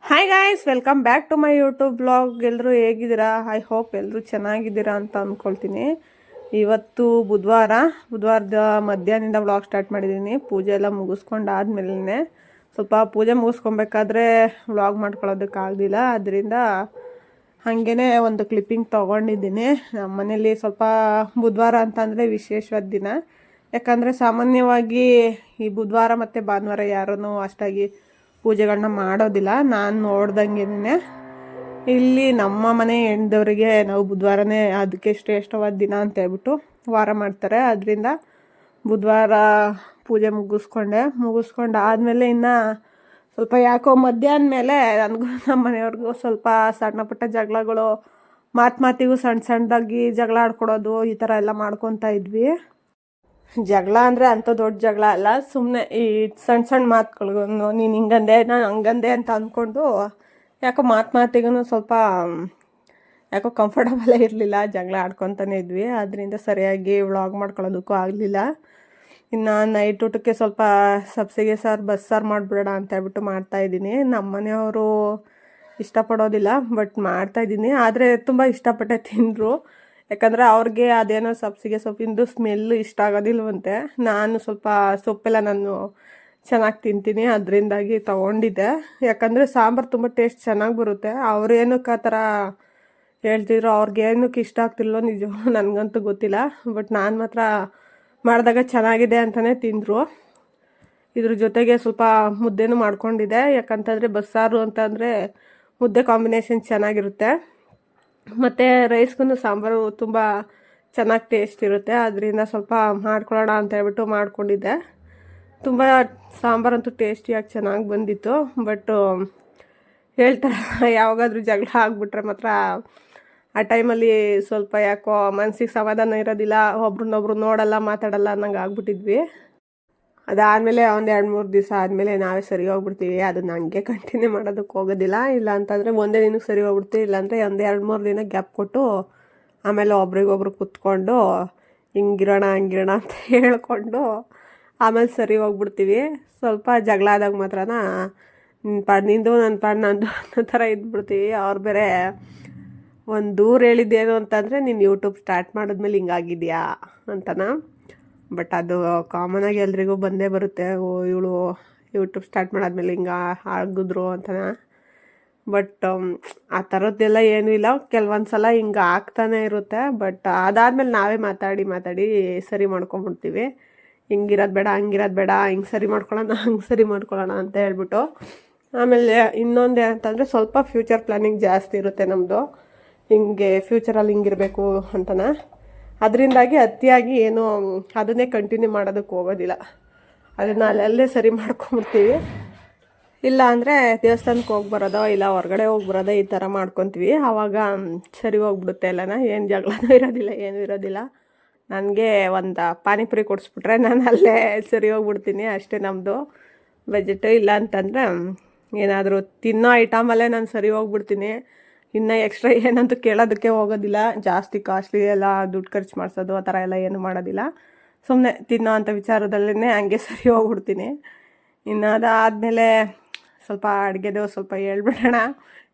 Hi guys, welcome back to my YouTube blog. ಎಲ್ಲರೂ ಹೇಗಿದ್ದೀರಾ? I hope ಎಲ್ಲರೂ ಚೆನ್ನಾಗಿದ್ದೀರಾ ಅಂತ ಅಂದ್ಕೊಳ್ತೀನಿ. ಇವತ್ತು ಬುಧವಾರದ ಮಧ್ಯಾಹ್ನದಿಂದ ಬ್ಲಾಗ್ ಸ್ಟಾರ್ಟ್ ಮಾಡಿದ್ದೀನಿ. ಪೂಜೆ ಎಲ್ಲ ಮುಗಿಸ್ಕೊಂಡಾದ್ಮೇಲೆ ಸ್ವಲ್ಪ ಪೂಜೆ ಮುಗಿಸ್ಕೊಬೇಕಾದ್ರೆ ವ್ಲಾಗ್ ಮಾಡ್ಕೊಳ್ಳೋದಕ್ಕಾಗಲಿಲ್ಲ. ಅದರಿಂದ ಹಾಗೇ ಒಂದು ಕ್ಲಿಪ್ಪಿಂಗ್ ತೊಗೊಂಡಿದ್ದೀನಿ. ನಮ್ಮ ಮನೇಲಿ ಸ್ವಲ್ಪ ಬುಧವಾರ ಅಂತಂದರೆ ವಿಶೇಷವಾದ ದಿನ. ಯಾಕಂದರೆ ಸಾಮಾನ್ಯವಾಗಿ ಈ ಬುಧವಾರ ಮತ್ತು ಭಾನುವಾರ ಯಾರೂ ಅಷ್ಟಾಗಿ ಪೂಜೆಗಳನ್ನ ಮಾಡೋದಿಲ್ಲ. ನಾನು ನೋಡ್ದಂಗೆ ಇಲ್ಲಿ ನಮ್ಮ ಮನೆ ಹೆಣ್ದವರಿಗೆ ನಾವು ಬುಧವಾರನೇ ಅದಕ್ಕೆ ಶ್ರೇಷ್ಠವಾದ ದಿನ ಅಂತ ಹೇಳ್ಬಿಟ್ಟು ವಾರ ಮಾಡ್ತಾರೆ. ಅದರಿಂದ ಬುಧವಾರ ಪೂಜೆ ಮುಗಿಸ್ಕೊಂಡು ಆದಮೇಲೆ ಇನ್ನು ಸ್ವಲ್ಪ ಯಾಕೋ ಮಧ್ಯಾಹ್ನ ಮೇಲೆ ನನಗೂ ನಮ್ಮ ಮನೆಯವ್ರಿಗೂ ಸ್ವಲ್ಪ ಸಣ್ಣ ಪುಟ್ಟ ಜಗಳಗಳು, ಮಾತಿಗೂ ಸಣ್ಣದಾಗಿ ಜಗಳ ಆಡ್ಕೊಡೋದು ಈ ಥರ ಎಲ್ಲ ಮಾಡ್ಕೊತಾ ಇದ್ವಿ. ಜಗಳ ಅಂದರೆ ಅಂಥ ದೊಡ್ಡ ಜಗಳ ಅಲ್ಲ, ಸುಮ್ಮನೆ ಈ ಸಣ್ಣ ಮಾತುಗಳಿಗೂ ನೀನು ಹಿಂಗಂದೆ ನಾನು ಹಂಗಂದೆ ಅಂತ ಅಂದ್ಕೊಂಡು ಯಾಕೋ ಮಾತಿಗೂ ಸ್ವಲ್ಪ ಯಾಕೋ ಕಂಫರ್ಟಬಲೇ ಇರಲಿಲ್ಲ. ಜಗಳ ಆಡ್ಕೊತಾನೆ ಇದ್ವಿ. ಅದರಿಂದ ಸರಿಯಾಗಿ ವ್ಲಾಗ್ ಮಾಡ್ಕೊಳ್ಳೋದಕ್ಕೂ ಆಗಲಿಲ್ಲ. ಇನ್ನು ನೈಟ್ ಊಟಕ್ಕೆ ಸ್ವಲ್ಪ ಸಬ್ಸಿಗೆ ಸಾರು, ಬಸ್ಸಾರು ಮಾಡಿಬಿಡೋಣ ಅಂತ ಹೇಳ್ಬಿಟ್ಟು ಮಾಡ್ತಾಯಿದ್ದೀನಿ. ನಮ್ಮ ಮನೆಯವರು ಇಷ್ಟಪಡೋದಿಲ್ಲ, ಬಟ್ ಮಾಡ್ತಾಯಿದ್ದೀನಿ. ಆದರೆ ತುಂಬ ಇಷ್ಟಪಟ್ಟೆ ತಿಂದರು. ಯಾಕಂದರೆ ಅವ್ರಿಗೆ ಅದೇನೋ ಸಬ್ಸಿಗೆ ಸೊಪ್ಪಿಂದು ಸ್ಮೆಲ್ಲು ಇಷ್ಟ ಆಗೋದಿಲ್ವಂತೆ. ನಾನು ಸ್ವಲ್ಪ ಸೊಪ್ಪೆಲ್ಲ ನಾನು ಚೆನ್ನಾಗಿ ತಿಂತೀನಿ, ಅದರಿಂದಾಗಿ ತೊಗೊಂಡಿದ್ದೆ. ಯಾಕಂದರೆ ಸಾಂಬಾರು ತುಂಬ ಟೇಸ್ಟ್ ಚೆನ್ನಾಗಿ ಬರುತ್ತೆ. ಅವ್ರೇನಕ್ಕೆ ಆ ಥರ ಹೇಳ್ತಿದ್ರು, ಅವ್ರಿಗೇನಕ್ಕೆ ಇಷ್ಟ ಆಗ್ತಿಲ್ವೋ ನಿಜ ನನಗಂತೂ ಗೊತ್ತಿಲ್ಲ. ಬಟ್ ನಾನು ಮಾತ್ರ ಮಾಡಿದಾಗ ಚೆನ್ನಾಗಿದೆ ಅಂತಲೇ ತಿಂದರು. ಇದ್ರ ಜೊತೆಗೆ ಸ್ವಲ್ಪ ಮುದ್ದೆನೂ ಮಾಡ್ಕೊಂಡಿದ್ದೆ. ಯಾಕಂತಂದರೆ ಬಸ್ಸಾರು ಅಂತಂದರೆ ಮುದ್ದೆ ಕಾಂಬಿನೇಷನ್ ಚೆನ್ನಾಗಿರುತ್ತೆ. ಮತ್ತು ರೈಸ್ಗೂ ಸಾಂಬಾರು ತುಂಬ ಚೆನ್ನಾಗಿ ಟೇಸ್ಟ್ ಇರುತ್ತೆ. ಅದರಿಂದ ಸ್ವಲ್ಪ ಮಾಡ್ಕೊಳ್ಳೋಣ ಅಂತ ಹೇಳ್ಬಿಟ್ಟು ಮಾಡ್ಕೊಂಡಿದ್ದೆ. ತುಂಬ ಸಾಂಬಾರಂತೂ ಟೇಸ್ಟಿಯಾಗಿ ಚೆನ್ನಾಗಿ ಬಂದಿತ್ತು. ಬಟ್ಟು ಹೇಳ್ತಾರೆ ಯಾವಾಗಾದರೂ ಜಗಳ ಆಗಿಬಿಟ್ರೆ ಮಾತ್ರ ಆ ಟೈಮಲ್ಲಿ ಸ್ವಲ್ಪ ಯಾಕೋ ಮನಸ್ಸಿಗೆ ಸಮಾಧಾನ ಇರೋದಿಲ್ಲ, ಒಬ್ರನ್ನೊಬ್ರು ನೋಡಲ್ಲ, ಮಾತಾಡಲ್ಲ ಅನ್ನಂಗೆ ಆಗ್ಬಿಟ್ಟಿದ್ವಿ. ಅದಾದಮೇಲೆ ಒಂದು 2-3 ದಿವಸ ಆದಮೇಲೆ ನಾವೇ ಸರಿ ಹೋಗ್ಬಿಡ್ತೀವಿ. ಅದನ್ನು ಹಂಗೆ ಕಂಟಿನ್ಯೂ ಮಾಡೋದಕ್ಕೆ ಹೋಗೋದಿಲ್ಲ. ಇಲ್ಲ ಅಂತಂದರೆ ಒಂದೇ ದಿನಕ್ಕೆ ಸರಿ ಹೋಗ್ಬಿಡ್ತೀವಿ. ಇಲ್ಲಾಂದರೆ ಒಂದು 2-3 ದಿನ ಗ್ಯಾಪ್ ಕೊಟ್ಟು ಆಮೇಲೆ ಒಬ್ರಿಗೊಬ್ರು ಕೂತ್ಕೊಂಡು ಹಿಂಗಿರೋಣ ಹಂಗಿರೋಣ ಅಂತ ಹೇಳ್ಕೊಂಡು ಆಮೇಲೆ ಸರಿ ಹೋಗ್ಬಿಡ್ತೀವಿ. ಸ್ವಲ್ಪ ಜಗಳ ಆದಾಗ ಮಾತ್ರ ನಿಂದು ನನ್ನ ಪಾಡು ನಂದು ಅನ್ನೋ ಥರ ಇದ್ಬಿಡ್ತೀವಿ. ಅವ್ರು ಬೇರೆ ಒಂದು ದೂರ ಹೇಳಿದ್ದೇನು ಅಂತಂದರೆ, ನೀನು ಯೂಟ್ಯೂಬ್ ಸ್ಟಾರ್ಟ್ ಮಾಡಿದ್ಮೇಲೆ ಹಿಂಗಾಗಿದೆಯಾ ಅಂತನ. ಬಟ್ ಅದು ಕಾಮನಾಗಿ ಎಲ್ರಿಗೂ ಬಂದೇ ಬರುತ್ತೆ, ಇವಳು ಯೂಟ್ಯೂಬ್ ಸ್ಟಾರ್ಟ್ ಮಾಡಾದ್ಮೇಲೆ ಹಿಂಗೆ ಆಗಿದ್ರು ಅಂತನ. ಬಟ್ ಆ ಥರದ್ದೆಲ್ಲ ಏನೂ ಇಲ್ಲ. ಕೆಲವೊಂದು ಸಲ ಹಿಂಗೆ ಆಗ್ತಾನೆ ಇರುತ್ತೆ. ಬಟ್ ಅದಾದಮೇಲೆ ನಾವೇ ಮಾತಾಡಿ ಸರಿ ಮಾಡ್ಕೊಂಬಿಡ್ತೀವಿ. ಹಿಂಗಿರೋದು ಬೇಡ, ಹಂಗಿರೋದು ಬೇಡ, ಹಿಂಗೆ ಸರಿ ಮಾಡ್ಕೊಳ್ಳೋಣ, ಹಂಗೆ ಸರಿ ಮಾಡ್ಕೊಳ್ಳೋಣ ಅಂತ ಹೇಳ್ಬಿಟ್ಟು. ಆಮೇಲೆ ಇನ್ನೊಂದು ಏನಂತಂದರೆ ಸ್ವಲ್ಪ ಫ್ಯೂಚರ್ ಪ್ಲ್ಯಾನಿಂಗ್ ಜಾಸ್ತಿ ಇರುತ್ತೆ ನಮ್ಮದು. ಹಿಂಗೆ ಫ್ಯೂಚರಲ್ಲಿ ಹಿಂಗಿರಬೇಕು ಅಂತನ. ಅದರಿಂದಾಗಿ ಅತಿಯಾಗಿ ಏನು ಅದನ್ನೇ ಕಂಟಿನ್ಯೂ ಮಾಡೋದಕ್ಕೆ ಹೋಗೋದಿಲ್ಲ. ಅದನ್ನು ಅಲ್ಲೇ ಸರಿ ಮಾಡ್ಕೊಂಬಿಡ್ತೀವಿ. ಇಲ್ಲ ಅಂದರೆ ದೇವಸ್ಥಾನಕ್ಕೆ ಹೋಗಿ ಬರೋದೋ ಇಲ್ಲ ಹೊರಗಡೆ ಹೋಗಿ ಬರೋದೋ ಈ ಥರ ಮಾಡ್ಕೊತೀವಿ. ಆವಾಗ ಸರಿ ಹೋಗ್ಬಿಡುತ್ತೆ ಎಲ್ಲನ. ಏನು ಜಗಳನೂ ಇರೋದಿಲ್ಲ, ಏನೂ ಇರೋದಿಲ್ಲ. ನನಗೆ ಒಂದು ಪಾನಿಪುರಿ ಕೊಡಿಸ್ಬಿಟ್ರೆ ನಾನು ಅಲ್ಲೇ ಸರಿ ಹೋಗ್ಬಿಡ್ತೀನಿ. ಅಷ್ಟೇ ನಮ್ಮದು ಬಜೆಟು. ಇಲ್ಲ ಅಂತಂದರೆ ಏನಾದರೂ ತಿನ್ನೋ ಐಟಮಲ್ಲೇ ನಾನು ಸರಿ ಹೋಗ್ಬಿಡ್ತೀನಿ. ಇನ್ನು ಎಕ್ಸ್ಟ್ರಾ ಏನಂತೂ ಕೇಳೋದಕ್ಕೆ ಹೋಗೋದಿಲ್ಲ. ಜಾಸ್ತಿ ಕಾಸ್ಟ್ಲಿ ಎಲ್ಲ ದುಡ್ಡು ಖರ್ಚು ಮಾಡಿಸೋದು ಆ ಥರ ಎಲ್ಲ ಏನು ಮಾಡೋದಿಲ್ಲ. ಸುಮ್ಮನೆ ತಿನ್ನೋ ಅಂಥ ವಿಚಾರದಲ್ಲೇ ಹಂಗೆ ಸರಿ ಹೋಗ್ಬಿಡ್ತೀನಿ. ಇನ್ನು ಅದಾದಮೇಲೆ ಸ್ವಲ್ಪ ಅಡುಗೆದು ಸ್ವಲ್ಪ ಹೇಳ್ಬಿಡೋಣ.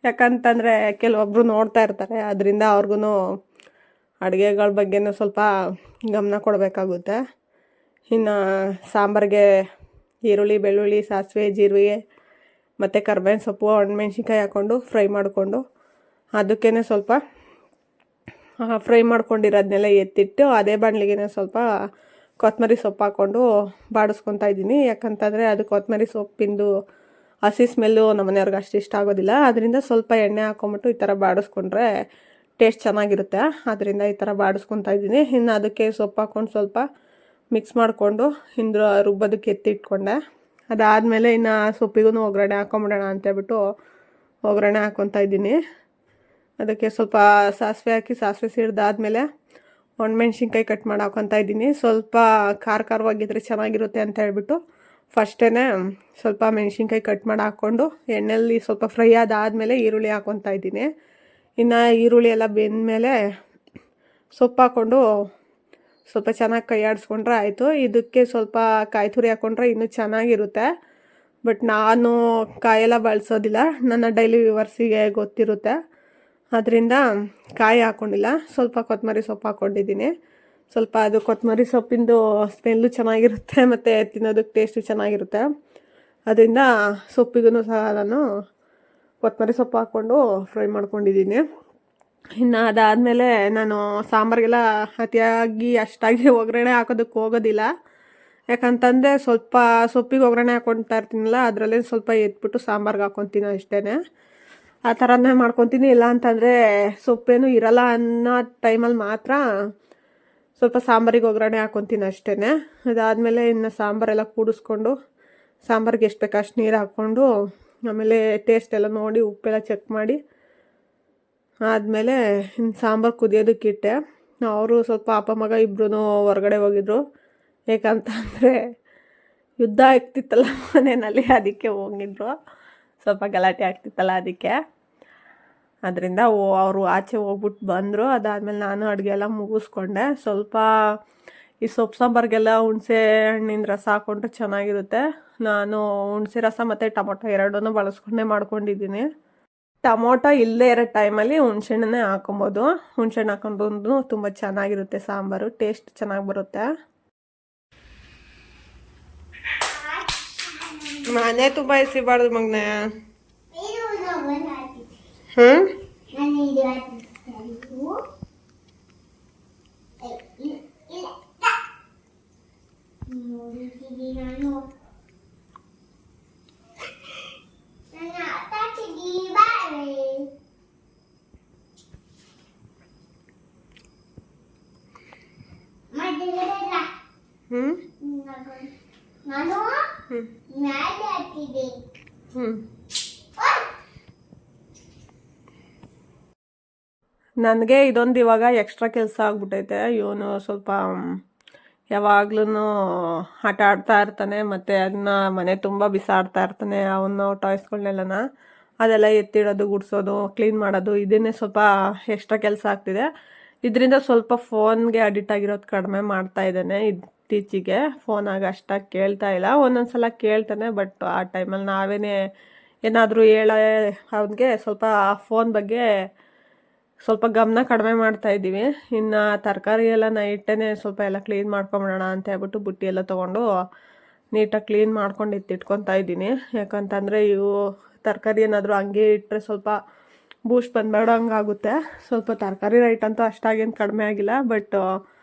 ಯಾಕಂತಂದರೆ ಕೆಲವೊಬ್ಬರು ನೋಡ್ತಾ ಇರ್ತಾರೆ. ಅದರಿಂದ ಅವ್ರಿಗೂ ಅಡುಗೆಗಳ ಬಗ್ಗೆನೂ ಸ್ವಲ್ಪ ಗಮನ ಕೊಡಬೇಕಾಗುತ್ತೆ. ಇನ್ನು ಸಾಂಬಾರಿಗೆ ಈರುಳ್ಳಿ, ಬೆಳ್ಳುಳ್ಳಿ, ಸಾಸಿವೆ, ಜೀರಿಗೆ ಮತ್ತು ಕರ್ಬೇವಿನ ಸೊಪ್ಪು, ಒಣಮೆಣ್ಸಿನ್ಕಾಯಿ ಹಾಕ್ಕೊಂಡು ಫ್ರೈ ಮಾಡಿಕೊಂಡು ಅದಕ್ಕೇ ಸ್ವಲ್ಪ ಫ್ರೈ ಮಾಡ್ಕೊಂಡಿರೋದನ್ನೆಲ್ಲ ಎತ್ತಿಟ್ಟು ಅದೇ ಬಾಣಲಿಗೆ ಸ್ವಲ್ಪ ಕೊತ್ತಂಬರಿ ಸೊಪ್ಪು ಹಾಕ್ಕೊಂಡು ಬಾಡಿಸ್ಕೊತಾ ಇದ್ದೀನಿ. ಯಾಕಂತಂದರೆ ಅದು ಕೊತ್ತಂಬರಿ ಸೊಪ್ಪಿಂದು ಹಸಿ ಸ್ಮೆಲ್ಲು ನಮ್ಮ ಮನೆಯವ್ರಿಗೆ ಅಷ್ಟು ಇಷ್ಟ ಆಗೋದಿಲ್ಲ. ಅದರಿಂದ ಸ್ವಲ್ಪ ಎಣ್ಣೆ ಹಾಕ್ಕೊಂಬಿಟ್ಟು ಈ ಥರ ಬಾಡಿಸ್ಕೊಂಡ್ರೆ ಟೇಸ್ಟ್ ಚೆನ್ನಾಗಿರುತ್ತೆ. ಅದರಿಂದ ಈ ಥರ ಬಾಡಿಸ್ಕೊತಾ ಇದ್ದೀನಿ. ಇನ್ನು ಅದಕ್ಕೆ ಸೊಪ್ಪು ಹಾಕ್ಕೊಂಡು ಸ್ವಲ್ಪ ಮಿಕ್ಸ್ ಮಾಡಿಕೊಂಡು ರುಬ್ಬೋದಕ್ಕೆ ಎತ್ತಿಟ್ಕೊಂಡೆ. ಅದಾದಮೇಲೆ ಇನ್ನು ಸೊಪ್ಪಿಗೂ ಒಗ್ಗರಣೆ ಹಾಕ್ಕೊಂಬಿಡೋಣ ಅಂತೇಳ್ಬಿಟ್ಟು ಒಗ್ಗರಣೆ ಹಾಕ್ಕೊತಾ ಇದ್ದೀನಿ. ಅದಕ್ಕೆ ಸ್ವಲ್ಪ ಸಾಸಿವೆ ಹಾಕಿ ಸಾಸಿವೆ ಸಿಡ್ದಾದ್ಮೇಲೆ ಒಣಮೆಣ್ಸಿನ್ಕಾಯಿ ಕಟ್ ಮಾಡಿ ಹಾಕ್ಕೊತಾ ಇದ್ದೀನಿ. ಸ್ವಲ್ಪ ಖಾರವಾಗಿದ್ದರೆ ಚೆನ್ನಾಗಿರುತ್ತೆ ಅಂತ ಹೇಳ್ಬಿಟ್ಟು ಫಸ್ಟೇ ಸ್ವಲ್ಪ ಮೆಣಸಿನ್ಕಾಯಿ ಕಟ್ ಮಾಡಿ ಹಾಕ್ಕೊಂಡು ಎಣ್ಣೆಯಲ್ಲಿ ಸ್ವಲ್ಪ ಫ್ರೈ ಆದಾದಮೇಲೆ ಈರುಳ್ಳಿ ಹಾಕ್ಕೊತಾ ಇದ್ದೀನಿ. ಇನ್ನು ಈರುಳ್ಳಿ ಎಲ್ಲ ಬೆಂದಮೇಲೆ ಸೊಪ್ಪು ಹಾಕ್ಕೊಂಡು ಸ್ವಲ್ಪ ಚೆನ್ನಾಗಿ ಕೈ ಆಡಿಸ್ಕೊಂಡ್ರೆ ಆಯಿತು. ಇದಕ್ಕೆ ಸ್ವಲ್ಪ ಕಾಯಿ ತುರಿ ಹಾಕ್ಕೊಂಡ್ರೆ ಇನ್ನೂ ಚೆನ್ನಾಗಿರುತ್ತೆ. ಬಟ್ ನಾನು ಕಾಯೆಲ್ಲ ಬಳಸೋದಿಲ್ಲ, ನನ್ನ ಡೈಲಿ ವ್ಯೂವರ್ಸಿಗೆ ಗೊತ್ತಿರುತ್ತೆ. ಅದರಿಂದ ಕಾಯಿ ಹಾಕ್ಕೊಂಡಿಲ್ಲ, ಸ್ವಲ್ಪ ಕೊತ್ತಂಬರಿ ಸೊಪ್ಪು ಹಾಕ್ಕೊಂಡಿದ್ದೀನಿ. ಸ್ವಲ್ಪ ಅದು ಕೊತ್ತಂಬರಿ ಸೊಪ್ಪಿಂದು ಸ್ಮೆಲ್ಲು ಚೆನ್ನಾಗಿರುತ್ತೆ ಮತ್ತು ತಿನ್ನೋದಕ್ಕೆ ಟೇಸ್ಟು ಚೆನ್ನಾಗಿರುತ್ತೆ. ಅದರಿಂದ ಸೊಪ್ಪಿಗೂ ಸಹ ನಾನು ಕೊತ್ತಂಬರಿ ಸೊಪ್ಪು ಹಾಕ್ಕೊಂಡು ಫ್ರೈ ಮಾಡ್ಕೊಂಡಿದ್ದೀನಿ. ಇನ್ನು ಅದಾದಮೇಲೆ ನಾನು ಸಾಂಬಾರಿಗೆಲ್ಲ ಅತಿಯಾಗಿ ಅಷ್ಟಾಗಿ ಒಗ್ಗರಣೆ ಹಾಕೋದಕ್ಕೆ ಹೋಗೋದಿಲ್ಲ. ಯಾಕಂತಂದರೆ ಸ್ವಲ್ಪ ಸೊಪ್ಪಿಗೆ ಒಗ್ಗರಣೆ ಹಾಕ್ಕೊಳ್ತಾ ಇರ್ತೀನಲ್ಲ, ಅದರಲ್ಲೇ ಸ್ವಲ್ಪ ಎತ್ಬಿಟ್ಟು ಸಾಂಬಾರ್ಗೆ ಹಾಕ್ಕೊತೀನಿ ಅಷ್ಟೇ. ಆ ಥರನೇ ಮಾಡ್ಕೊತೀನಿ. ಇಲ್ಲ ಅಂತಂದರೆ ಸೊಪ್ಪೇನು ಇರಲ್ಲ ಅನ್ನೋ ಟೈಮಲ್ಲಿ ಮಾತ್ರ ಸ್ವಲ್ಪ ಸಾಂಬಾರಿಗೆ ಒಗ್ಗರಣೆ ಹಾಕ್ಕೊತೀನಿ ಅಷ್ಟೇ. ಅದಾದಮೇಲೆ ಇನ್ನು ಸಾಂಬಾರೆಲ್ಲ ಕೂಡಿಸ್ಕೊಂಡು ಸಾಂಬಾರಿಗೆ ಎಷ್ಟು ಬೇಕು ಅಷ್ಟು ನೀರು ಹಾಕ್ಕೊಂಡು ಆಮೇಲೆ ಟೇಸ್ಟ್ ಎಲ್ಲ ನೋಡಿ ಉಪ್ಪೆಲ್ಲ ಚೆಕ್ ಮಾಡಿ ಆದಮೇಲೆ ಇನ್ನು ಸಾಂಬಾರು ಕುದಿಯೋದಕ್ಕೆ ಇಟ್ಟೆ. ಅವರು ಸ್ವಲ್ಪ ಅಪ್ಪ ಮಗ ಇಬ್ಬರೂ ಹೊರಗಡೆ ಹೋಗಿದ್ರು. ಯಾಕಂತಂದರೆ ಯುದ್ಧ ಆಗ್ತಿತ್ತಲ್ಲ ಮನೆಯಲ್ಲಿ, ಅದಕ್ಕೆ ಹೋಗಿದ್ರು. ಸ್ವಲ್ಪ ಗಲಾಟೆ ಆಗ್ತಿತ್ತಲ್ಲ ಅದಕ್ಕೆ. ಅದರಿಂದ ಅವರು ಆಚೆ ಹೋಗ್ಬಿಟ್ಟು ಬಂದರು. ಅದಾದಮೇಲೆ ನಾನು ಅಡುಗೆ ಎಲ್ಲ ಮುಗಿಸ್ಕೊಂಡೆ. ಸ್ವಲ್ಪ ಈ ಸೊಪ್ಪು ಸಾಂಬಾರಿಗೆಲ್ಲ ಹುಣಸೆ ಹಣ್ಣಿನ ರಸ ಹಾಕ್ಕೊಂಡ್ರೆ ಚೆನ್ನಾಗಿರುತ್ತೆ. ನಾನು ಹುಣಸೆ ರಸ ಮತ್ತು ಟೊಮೊಟೊ ಎರಡನ್ನೂ ಬಳಸ್ಕೊಂಡೇ ಮಾಡ್ಕೊಂಡಿದ್ದೀನಿ. ಟೊಮೊಟೊ ಇಲ್ಲದೇ ಇರೋ ಟೈಮಲ್ಲಿ ಹುಣಸೆಹಣ್ಣನ್ನೇ ಹಾಕೊಬೋದು. ಹುಣಸೆಹಣ್ಣು ಹಾಕೊಂಡು ತುಂಬ ಚೆನ್ನಾಗಿರುತ್ತೆ ಸಾಂಬಾರು, ಟೇಸ್ಟ್ ಚೆನ್ನಾಗಿ ಬರುತ್ತೆ. ಮನೆ ತುಂಬ ಎಸಿಬಾರ್ದು ಮಗನೇ. ನನಗೆ ಇದೊಂದು ಇವಾಗ ಎಕ್ಸ್ಟ್ರಾ ಕೆಲಸ ಆಗ್ಬಿಟ್ಟೈತೆ. ಇವನು ಸ್ವಲ್ಪ ಯಾವಾಗ್ಲೂ ಆಟ ಆಡ್ತಾ ಇರ್ತಾನೆ ಮತ್ತು ಅದನ್ನ ಮನೆ ತುಂಬ ಬಿಸಾಡ್ತಾ ಇರ್ತಾನೆ. ಅವನು ಟಾಯ್ಸ್ಗಳನ್ನೆಲ್ಲನ ಅದೆಲ್ಲ ಎತ್ತಿಡೋದು, ಗುಡಿಸೋದು, ಕ್ಲೀನ್ ಮಾಡೋದು, ಇದನ್ನೇ ಸ್ವಲ್ಪ ಎಕ್ಸ್ಟ್ರಾ ಕೆಲಸ ಆಗ್ತಿದೆ. ಇದರಿಂದ ಸ್ವಲ್ಪ ಫೋನ್ಗೆ ಅಡಿಕ್ಟ್ ಆಗಿರೋದು ಕಡಿಮೆ ಮಾಡ್ತಾ ಇದ್ದಾನೆ. ಇತ್ತೀಚೆಗೆ ಫೋನಾಗ ಅಷ್ಟಾಗಿ ಕೇಳ್ತಾ ಇಲ್ಲ. ಒಂದೊಂದು ಸಲ ಕೇಳ್ತಾನೆ, ಬಟ್ ಆ ಟೈಮಲ್ಲಿ ನಾವೇನೇ ಏನಾದರೂ ಅವನಿಗೆ ಸ್ವಲ್ಪ ಫೋನ್ ಬಗ್ಗೆ ಸ್ವಲ್ಪ ಗಮನ ಕಡಿಮೆ ಮಾಡ್ತಾ ಇದ್ದೀವಿ. ಇನ್ನು ತರಕಾರಿ ಎಲ್ಲ ನೈಟೇ ಸ್ವಲ್ಪ ಎಲ್ಲ ಕ್ಲೀನ್ ಮಾಡ್ಕೊಂಬಿಡೋಣ ಅಂತ ಹೇಳ್ಬಿಟ್ಟು ಬುಟ್ಟಿ ಎಲ್ಲ ತೊಗೊಂಡು ನೀಟಾಗಿ ಕ್ಲೀನ್ ಮಾಡ್ಕೊಂಡು ಎತ್ತಿಟ್ಕೊತಾ ಇದ್ದೀನಿ. ಯಾಕಂತಂದರೆ ಇವು ತರಕಾರಿ ಏನಾದರೂ ಹಂಗೆ ಇಟ್ಟರೆ ಸ್ವಲ್ಪ ಬೂಸ್ಟ್ ಬಂದ್ಬೇಡಂಗಾಗುತ್ತೆ. ಸ್ವಲ್ಪ ತರಕಾರಿ ರೈಟ್ ಅಂತೂ ಅಷ್ಟಾಗೇನು ಕಡಿಮೆ ಆಗಿಲ್ಲ, ಬಟ್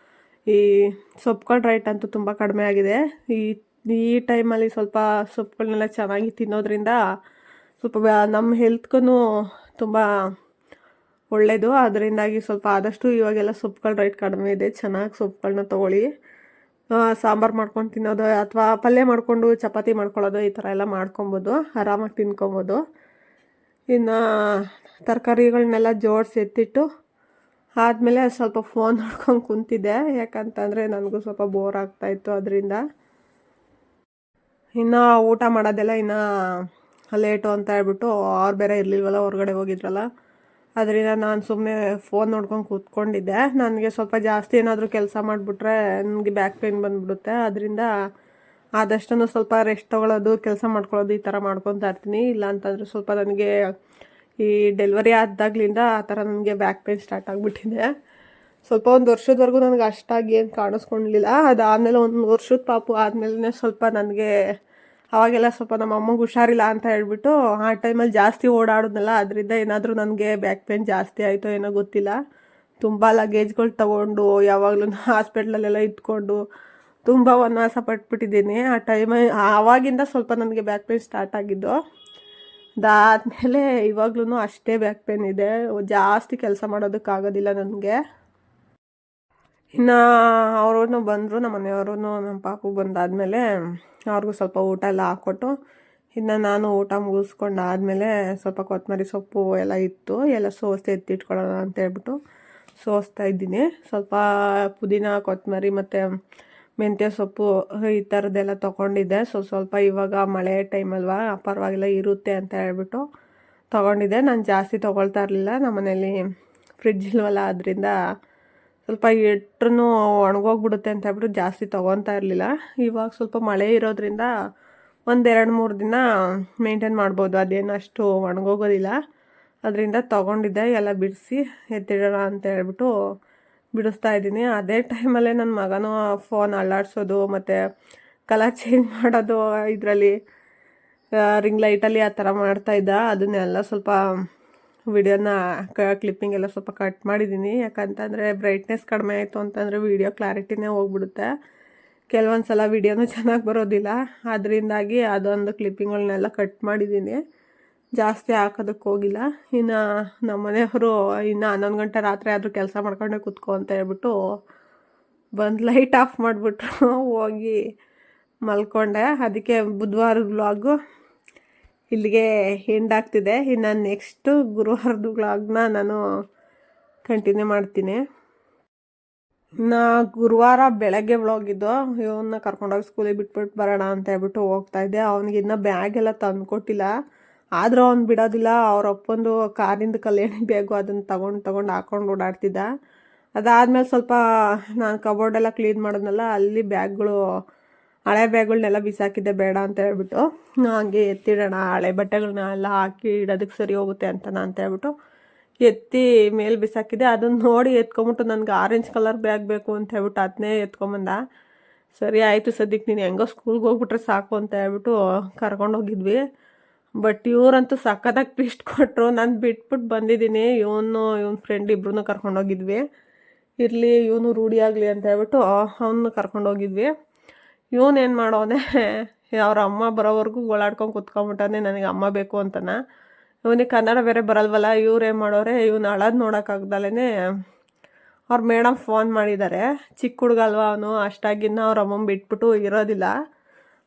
ಈ ಸೊಪ್ಪುಗಳ ರೈಟ್ ಅಂತೂ ತುಂಬ ಕಡಿಮೆ ಆಗಿದೆ. ಈ ಟೈಮಲ್ಲಿ ಸ್ವಲ್ಪ ಸೊಪ್ಪುಗಳನ್ನೆಲ್ಲ ಚೆನ್ನಾಗಿ ತಿನ್ನೋದ್ರಿಂದ ಸ್ವಲ್ಪ ನಮ್ಮ ಹೆಲ್ತ್ಗೂ ತುಂಬ ಒಳ್ಳೆಯದು. ಅದರಿಂದಾಗಿ ಸ್ವಲ್ಪ ಆದಷ್ಟು ಇವಾಗೆಲ್ಲ ಸೊಪ್ಪುಗಳ ರೈಟ್ ಕಡಿಮೆ ಇದೆ. ಚೆನ್ನಾಗಿ ಸೊಪ್ಪುಗಳನ್ನ ತೊಗೊಳ್ಳಿ. ಸಾಂಬಾರು ಮಾಡ್ಕೊಂಡು ತಿನ್ನೋದು ಅಥವಾ ಪಲ್ಯ ಮಾಡಿಕೊಂಡು ಚಪಾತಿ ಮಾಡ್ಕೊಳ್ಳೋದು, ಈ ಥರ ಎಲ್ಲ ಮಾಡ್ಕೊಬೋದು, ಆರಾಮಾಗಿ ತಿನ್ಕೊಬೋದು. ಇನ್ನು ತರಕಾರಿಗಳನ್ನೆಲ್ಲ ಜೋಡಿಸಿ ಎತ್ತಿಟ್ಟು ಆದಮೇಲೆ ಸ್ವಲ್ಪ ಫೋನ್ ನೋಡ್ಕೊಂಡು ಕುಂತಿದ್ದೆ. ಯಾಕಂತಂದರೆ ನನಗೂ ಸ್ವಲ್ಪ ಬೋರ್ ಆಗ್ತಾಯಿತ್ತು. ಅದರಿಂದ ಇನ್ನು ಊಟ ಮಾಡೋದೆಲ್ಲ ಇನ್ನು ಲೇಟು ಅಂತ ಹೇಳ್ಬಿಟ್ಟು ಅವ್ರು ಬೇರೆ ಇರಲಿಲ್ವಲ್ಲ, ಹೊರಗಡೆ ಹೋಗಿದ್ರಲ್ಲ. ಅದರಿಂದ ನಾನು ಸುಮ್ಮನೆ ಫೋನ್ ನೋಡ್ಕೊಂಡು ಕೂತ್ಕೊಂಡಿದ್ದೆ. ನನಗೆ ಸ್ವಲ್ಪ ಜಾಸ್ತಿ ಏನಾದರೂ ಕೆಲಸ ಮಾಡಿಬಿಟ್ರೆ ನನಗೆ ಬ್ಯಾಕ್ ಪೇನ್ ಬಂದುಬಿಡುತ್ತೆ. ಅದರಿಂದ ಆದಷ್ಟು ಸ್ವಲ್ಪ ರೆಸ್ಟ್ ತೊಗೊಳ್ಳೋದು, ಕೆಲಸ ಮಾಡ್ಕೊಳ್ಳೋದು ಈ ಥರ ಮಾಡ್ಕೊತಾ ಇರ್ತೀನಿ. ಇಲ್ಲ ಅಂತಂದರೆ ಸ್ವಲ್ಪ ನನಗೆ ಈ ಡೆಲಿವರಿ ಆದಾಗ್ಲಿಂದ ಆ ಥರ ನನಗೆ ಬ್ಯಾಕ್ ಪೇನ್ ಸ್ಟಾರ್ಟ್ ಆಗಿಬಿಟ್ಟಿದೆ. ಸ್ವಲ್ಪ ಒಂದು ವರ್ಷದವರೆಗೂ ನನಗೆ ಅಷ್ಟಾಗಿ ಏನು ಕಾಣಿಸ್ಕೊಳ್ಳಲಿಲ್ಲ. ಅದಾದಮೇಲೆ ಒಂದು ವರ್ಷದ ಪಾಪು ಆದಮೇಲೆ ಸ್ವಲ್ಪ ನನಗೆ ಅವಾಗೆಲ್ಲ ಸ್ವಲ್ಪ ನಮ್ಮ ಅಮ್ಮಗೆ ಹುಷಾರಿಲ್ಲ ಅಂತ ಹೇಳ್ಬಿಟ್ಟು ಆ ಟೈಮಲ್ಲಿ ಜಾಸ್ತಿ ಓಡಾಡೋದ್ನಲ್ಲ, ಅದರಿಂದ ಏನಾದರೂ ನನಗೆ ಬ್ಯಾಕ್ ಪೇನ್ ಜಾಸ್ತಿ ಆಯಿತೋ ಏನೋ ಗೊತ್ತಿಲ್ಲ. ತುಂಬ ಲಗೇಜ್ಗಳು ತೊಗೊಂಡು ಯಾವಾಗಲೂ ಹಾಸ್ಪಿಟ್ಲಲ್ಲೆಲ್ಲ ಇದ್ಕೊಂಡು ತುಂಬ ವನವಾಸ ಪಟ್ಬಿಟ್ಟಿದ್ದೀನಿ. ಆ ಆವಾಗಿಂದ ಸ್ವಲ್ಪ ನನಗೆ ಬ್ಯಾಕ್ ಪೇನ್ ಸ್ಟಾರ್ಟ್ ಆಗಿದ್ದು. ಅದಾದಮೇಲೆ ಇವಾಗ್ಲೂ ಅಷ್ಟೇ ಬ್ಯಾಕ್ ಪೇನ್ ಇದೆ. ಜಾಸ್ತಿ ಕೆಲಸ ಮಾಡೋದಕ್ಕಾಗೋದಿಲ್ಲ ನನಗೆ. ಇನ್ನು ಅವರು ಬಂದರು, ನಮ್ಮ ಮನೆಯವರು ನಮ್ಮ ಪಾಪು ಬಂದಾದಮೇಲೆ ಅವ್ರಿಗೂ ಸ್ವಲ್ಪ ಊಟ ಎಲ್ಲ ಹಾಕ್ಕೊಟ್ಟು ಇನ್ನು ನಾನು ಊಟ ಮುಗಿಸ್ಕೊಂಡಾದಮೇಲೆ ಸ್ವಲ್ಪ ಕೊತ್ತಂಬರಿ ಸೊಪ್ಪು ಎಲ್ಲ ಇತ್ತು, ಎಲ್ಲ ಸೋಸಿ ಎತ್ತಿಟ್ಕೊಳ್ಳೋಣ ಅಂತ ಹೇಳ್ಬಿಟ್ಟು ಸೋಸ್ತಾ ಇದ್ದೀನಿ. ಸ್ವಲ್ಪ ಪುದೀನ, ಕೊತ್ತಂಬರಿ ಮತ್ತು ಮೆಂತ್ಯ ಸೊಪ್ಪು ಈ ಥರದ್ದೆಲ್ಲ ತೊಗೊಂಡಿದ್ದೆ. ಸ್ವಲ್ಪ ಇವಾಗ ಮಳೆ ಟೈಮಲ್ವಾ, ಪರವಾಗಿಲ್ಲ ಇರುತ್ತೆ ಅಂತ ಹೇಳ್ಬಿಟ್ಟು ತೊಗೊಂಡಿದ್ದೆ. ನಾನು ಜಾಸ್ತಿ ತೊಗೊಳ್ತಾ ಇರಲಿಲ್ಲ, ನಮ್ಮ ಮನೇಲಿ ಫ್ರಿಡ್ಜ್ ಇಲ್ವಲ್ಲ, ಅದರಿಂದ ಸ್ವಲ್ಪ ಇಟ್ಟರೂ ಒಣಗೋಗ್ಬಿಡುತ್ತೆ ಅಂತ ಹೇಳ್ಬಿಟ್ಟು ಜಾಸ್ತಿ ತೊಗೊತಾ ಇರಲಿಲ್ಲ. ಇವಾಗ ಸ್ವಲ್ಪ ಮಳೆ ಇರೋದ್ರಿಂದ ಒಂದು 2-3 ದಿನ ಮೇಂಟೈನ್ ಮಾಡ್ಬೋದು, ಅದೇನು ಅಷ್ಟು ಒಣಗೋಗೋದಿಲ್ಲ. ಅದರಿಂದ ತೊಗೊಂಡಿದ್ದೆ, ಎಲ್ಲ ಬಿಡಿಸಿ ಎತ್ತಿಡೋಣ ಅಂತ ಹೇಳ್ಬಿಟ್ಟು ಬಿಡಿಸ್ತಾ ಇದ್ದೀನಿ. ಅದೇ ಟೈಮಲ್ಲೇ ನನ್ನ ಮಗನೂ ಫೋನ್ ಅಲ್ಲಾಡಿಸೋದು ಮತ್ತು ಕಲರ್ ಚೇಂಜ್ ಮಾಡೋದು, ಇದರಲ್ಲಿ ರಿಂಗ್ ಲೈಟಲ್ಲಿ ಆ ಥರ ಮಾಡ್ತಾಯಿದ್ದ. ಅದನ್ನೆಲ್ಲ ಸ್ವಲ್ಪ ವಿಡಿಯೋನ ಕ್ಲಿಪ್ಪಿಂಗ್ ಎಲ್ಲ ಸ್ವಲ್ಪ ಕಟ್ ಮಾಡಿದ್ದೀನಿ. ಯಾಕಂತಂದರೆ ಬ್ರೈಟ್ನೆಸ್ ಕಡಿಮೆ ಆಯಿತು ಅಂತಂದರೆ ವಿಡಿಯೋ ಕ್ಲಾರಿಟಿನೇ ಹೋಗ್ಬಿಡುತ್ತೆ. ಕೆಲವೊಂದು ಸಲ ವಿಡಿಯೋನೂ ಚೆನ್ನಾಗಿ ಬರೋದಿಲ್ಲ. ಅದರಿಂದಾಗಿ ಅದೊಂದು ಕ್ಲಿಪ್ಪಿಂಗ್ಗಳನ್ನೆಲ್ಲ ಕಟ್ ಮಾಡಿದ್ದೀನಿ, ಜಾಸ್ತಿ ಹಾಕೋದಕ್ಕೆ ಹೋಗಿಲ್ಲ. ಇನ್ನು ನಮ್ಮ ಮನೆಯವರು ಇನ್ನು 11 ಗಂಟೆ ರಾತ್ರಿ ಆದರೂ ಕೆಲಸ ಮಾಡ್ಕೊಂಡೆ ಕೂತ್ಕೊ ಅಂತ ಹೇಳ್ಬಿಟ್ಟು ಬಂದು ಲೈಟ್ ಆಫ್ ಮಾಡಿಬಿಟ್ರು. ಹೋಗಿ ಮಲ್ಕೊಂಡೆ. ಅದಕ್ಕೆ ಬುಧವಾರದ ವ್ಲಾಗು ಇಲ್ಲಿಗೆ ಎಂಡ್ ಆಗ್ತಿದೆ. ಇನ್ನು ನೆಕ್ಸ್ಟು ಗುರುವಾರದ ವ್ಲಾಗ್ನ ನಾನು ಕಂಟಿನ್ಯೂ ಮಾಡ್ತೀನಿ. ಇನ್ನು ಗುರುವಾರ ಬೆಳಗ್ಗೆ ವ್ಲಾಗಿದ್ದು, ಇವನ್ನ ಕರ್ಕೊಂಡೋಗಿ ಸ್ಕೂಲಿಗೆ ಬಿಟ್ಬಿಟ್ಟು ಬರೋಣ ಅಂತ ಹೇಳ್ಬಿಟ್ಟು ಹೋಗ್ತಾಯಿದ್ದೆ. ಅವ್ನಿಗೆ ಇನ್ನೂ ಬ್ಯಾಗ್ ಎಲ್ಲ ತಂದುಕೊಟ್ಟಿಲ್ಲ, ಆದರೂ ಅವ್ನು ಬಿಡೋದಿಲ್ಲ. ಅವ್ರ ಅಪ್ಪಂದು ಕಾರಿಂದ ಕಲ್ಯಾಣಿ ಬ್ಯಾಗು ಅದನ್ನು ತಗೊಂಡು ಹಾಕ್ಕೊಂಡು ಓಡಾಡ್ತಿದ್ದ. ಅದಾದಮೇಲೆ ಸ್ವಲ್ಪ ನಾನು ಕಬೋರ್ಡೆಲ್ಲ ಕ್ಲೀನ್ ಮಾಡೋದ್ನಲ್ಲ, ಅಲ್ಲಿ ಬ್ಯಾಗ್ಗಳು, ಹಳೆ ಬ್ಯಾಗ್ಗಳನ್ನೆಲ್ಲ ಬಿಸಾಕಿದ್ದೆ ಬೇಡ ಅಂತ ಹೇಳ್ಬಿಟ್ಟು. ಹಂಗೆ ಎತ್ತಿಡೋಣ, ಹಳೆ ಬಟ್ಟೆಗಳನ್ನ ಎಲ್ಲ ಹಾಕಿ ಇಡೋದಕ್ಕೆ ಸರಿ ಹೋಗುತ್ತೆ ಅಂತ ಹೇಳ್ಬಿಟ್ಟು ಎತ್ತಿ ಮೇಲೆ ಬಿಸಾಕಿದ್ದೆ. ಅದನ್ನು ನೋಡಿ ಎತ್ಕೊಂಬಿಟ್ಟು ನನಗೆ ಆರೆಂಜ್ ಕಲರ್ ಬ್ಯಾಗ್ ಬೇಕು ಅಂತ ಹೇಳ್ಬಿಟ್ಟು ಅದನ್ನೇ ಎತ್ಕೊಂಬಂದ. ಸರಿ ಆಯಿತು, ಸದ್ಯಕ್ಕೆ ನೀನು ಹೆಂಗೋ ಸ್ಕೂಲ್ಗೆ ಹೋಗ್ಬಿಟ್ರೆ ಸಾಕು ಅಂತ ಹೇಳ್ಬಿಟ್ಟು ಕರ್ಕೊಂಡೋಗಿದ್ವಿ. ಬಟ್ ಇವರಂತೂ ಸಕ್ಕತ್ತಾಗಿ ಟ್ವಿಸ್ಟ್ ಕೊಟ್ಟರು. ನಾನು ಬಿಟ್ಬಿಟ್ಟು ಬಂದಿದ್ದೀನಿ. ಇವನ ಫ್ರೆಂಡ್ ಇಬ್ಬರೂ ಕರ್ಕೊಂಡೋಗಿದ್ವಿ. ಇರಲಿ, ಇವನು ರೂಢಿ ಆಗಲಿ ಅಂತ ಹೇಳ್ಬಿಟ್ಟು ಅವನು ಕರ್ಕೊಂಡೋಗಿದ್ವಿ. ಇವನೇನು ಮಾಡೋನೆ, ಅವ್ರ ಅಮ್ಮ ಬರೋವರೆಗೂ ಓಡಾಡ್ಕೊಂಡು ಕುತ್ಕೊಂಬಿಟ್ಟಾನೆ, ನನಗೆ ಅಮ್ಮ ಬೇಕು ಅಂತನ. ಇವನಿಗೆ ಕನ್ನಡ ಬೇರೆ ಬರಲ್ವಲ್ಲ. ಇವ್ರೇನು ಮಾಡೋರೆ, ಇವನು ಅಳೋದು ನೋಡೋಕ್ಕಾಗ್ದಲೇ ಅವ್ರ ಮೇಡಮ್ ಫೋನ್ ಮಾಡಿದ್ದಾರೆ. ಚಿಕ್ಕ ಹುಡುಗ ಅಲ್ವಾ ಅವನು, ಅಷ್ಟಾಗಿನ್ನ ಅವ್ರ ಅಮ್ಮನ ಬಿಟ್ಬಿಟ್ಟು ಇರೋದಿಲ್ಲ.